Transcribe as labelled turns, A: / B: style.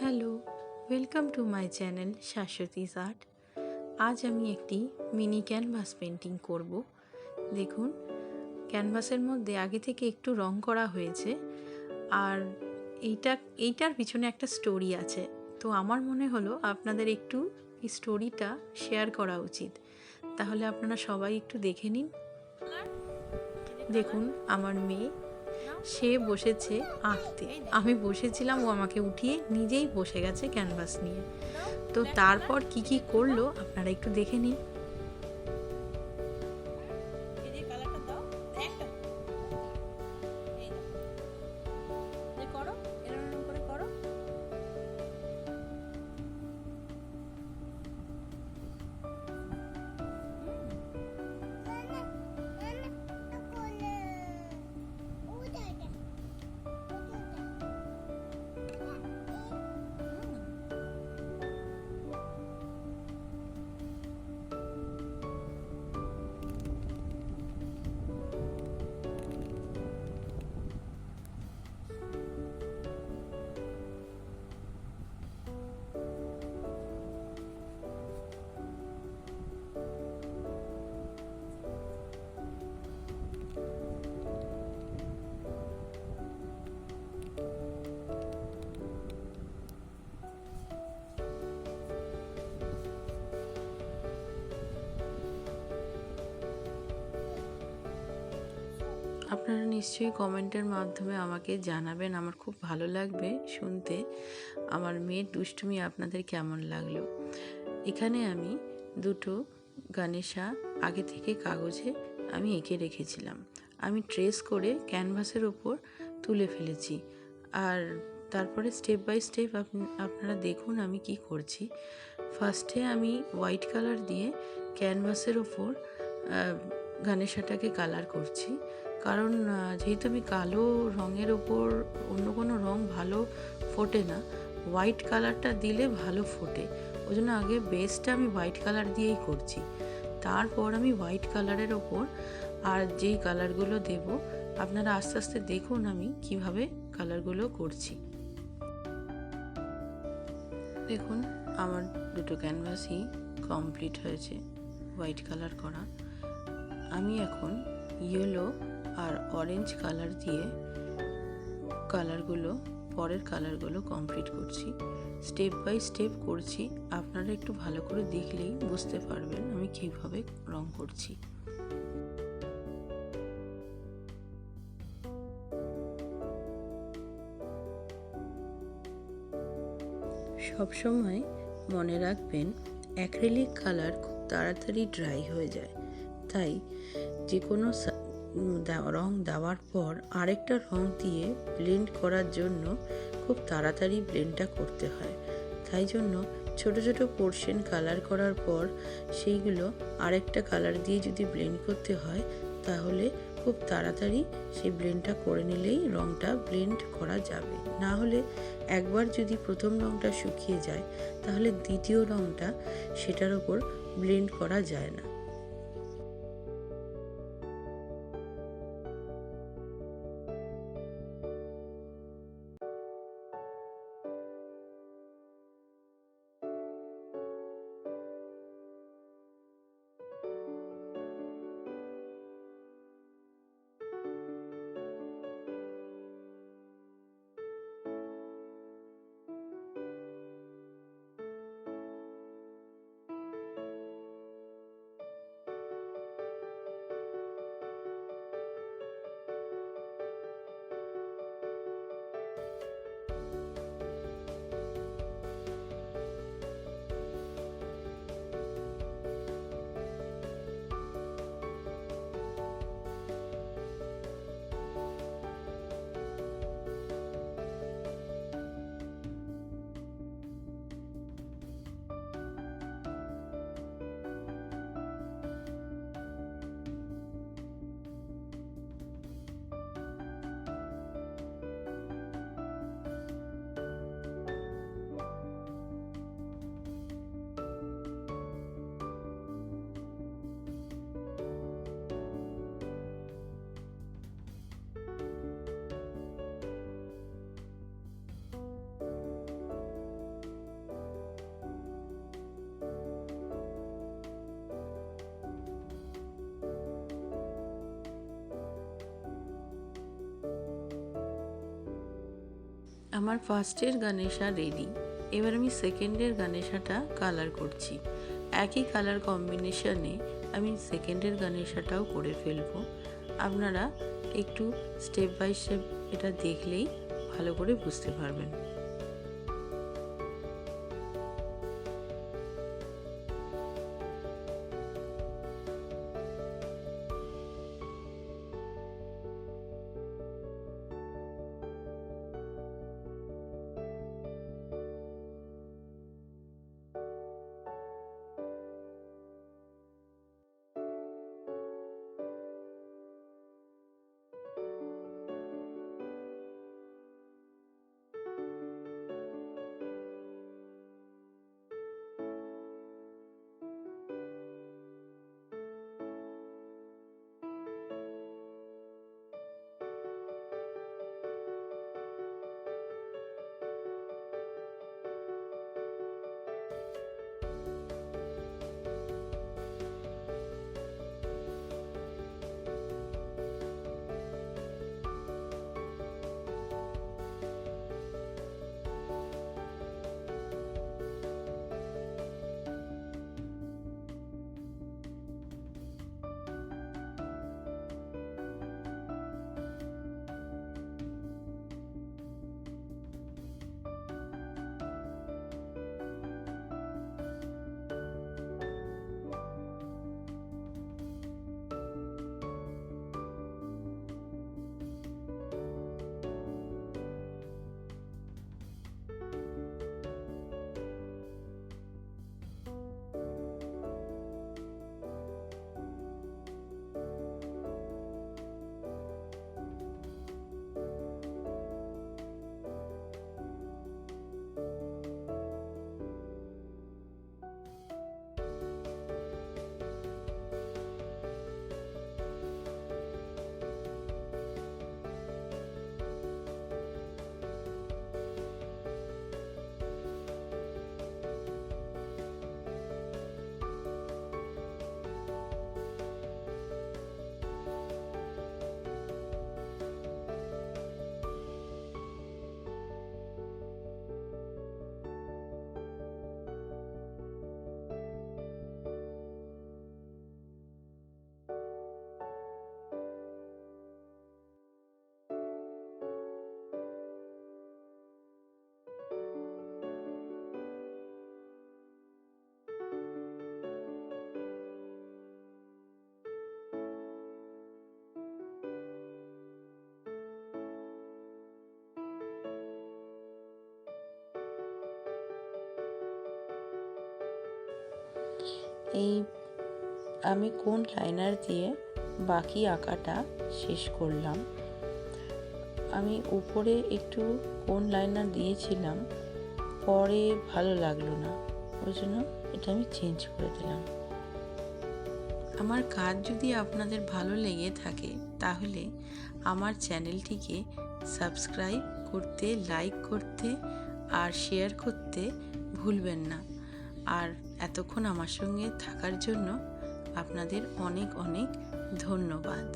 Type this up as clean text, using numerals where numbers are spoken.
A: Hello, welcome to my channel Shashwati's art. আজ আমি একটি মিনি ক্যানভাস পেন্টিং করব। দেখুন, ক্যানভাসের মধ্যে আগে থেকে একটু রং করা হয়েছে, আর এইটার পিছনে একটা স্টোরি আছে। তো আমার মনে হলো আপনাদের একটু এই স্টোরিটা শেয়ার করা উচিত। তাহলে আপনারা সবাই একটু দেখে নিন। দেখুন, আমার মেয়ে, সে বসেছে আঁকতে। আমি বসেছিলাম, ও আমাকে উঠিয়ে নিজেই বসে গেছে ক্যানভাস নিয়ে। তো তারপর কি কি করলো আপনারা একটু দেখে নিন। আপনারা নিশ্চয়ই কমেন্টের মাধ্যমে আমাকে জানাবেন, আমার খুব ভালো লাগবে শুনতে আমার মেয়ের দুষ্টুমি আপনাদের কেমন লাগলো। এখানে আমি দুটো গানেশা আগে থেকে কাগজে আমি এঁকে রেখেছিলাম। আমি ট্রেস করে ক্যানভাসের ওপর তুলে ফেলেছি। আর তারপরে স্টেপ বাই স্টেপ আপনারা দেখুন আমি কি করছি। ফার্স্টে আমি হোয়াইট কালার দিয়ে ক্যানভাসের ওপর গানেশাটাকে কালার করছি, কারণ যেহেতু আমি কালো রঙের ওপর অন্য কোনো রঙ ভালো ফোটে না, হোয়াইট কালারটা দিলে ভালো ফোটে। ওই জন্য আগে বেসটা আমি হোয়াইট কালার দিয়েই করছি। তারপর আমি হোয়াইট কালারের ওপর আর যেই কালারগুলো দেব আপনারা আস্তে আস্তে দেখুন আমি কিভাবে কালারগুলো করছি। দেখুন, আমার দুটো ক্যানভাসই কমপ্লিট হয়েছে হোয়াইট কালার করা। আমি এখন ইয়েলো আর অরেঞ্জ কালার দিয়ে পরের কালারগুলো কমপ্লিট করছি। স্টেপ বাই স্টেপ করছি, আপনারা একটু ভালো করে দেখলেই বুঝতে পারবেন আমি কীভাবে রং করছি। সবসময় মনে রাখবেন, অ্যাক্রিলিক কালার খুব তাড়াতাড়ি ড্রাই হয়ে যায়, তাই যে কোনো রং দেওয়ার পর আরেকটা রং দিয়ে ব্লেন্ড করার জন্য খুব তাড়াতাড়ি ব্লেন্ডটা করতে হয়। তাই জন্য ছোট ছোট পোর্শন কালার করার পর সেইগুলো আরেকটা কালার দিয়ে যদি ব্লেন্ড করতে হয়, তাহলে খুব তাড়াতাড়ি সেই ব্লেন্ডটা করে নিলেই রংটা ব্লেন্ড করা যাবে। না হলে একবার যদি প্রথম রংটা শুকিয়ে যায়, তাহলে দ্বিতীয় রংটা সেটার ওপর ব্লেন্ড করা যায় না। আমার ফার্স্টের গানেশা রেডি। এবার আমি সেকেন্ডের গানেশাটা কালার করছি। একই কালার কম্বিনেশনে আমি সেকেন্ডের গানেশাটাও করে ফেলবো। আপনারা একটু স্টেপ বাই স্টেপ এটা দেখলেই ভালো করে বুঝতে পারবেন। এই আমি কোন লাইনার দিয়ে বাকি আঁকাটা শেষ করলাম। আমি উপরে একটু কোন লাইনার দিয়েছিলাম, পরে ভালো লাগলো না, ওই জন্য এটা আমি চেঞ্জ করে দিলাম। আমার কাজ যদি আপনাদের ভালো লেগে থাকে তাহলে আমার চ্যানেলটিকে সাবস্ক্রাইব করতে, লাইক করতে আর শেয়ার করতে ভুলবেন না। আর এতক্ষণ আমার সঙ্গে থাকার জন্য আপনাদের অনেক অনেক ধন্যবাদ।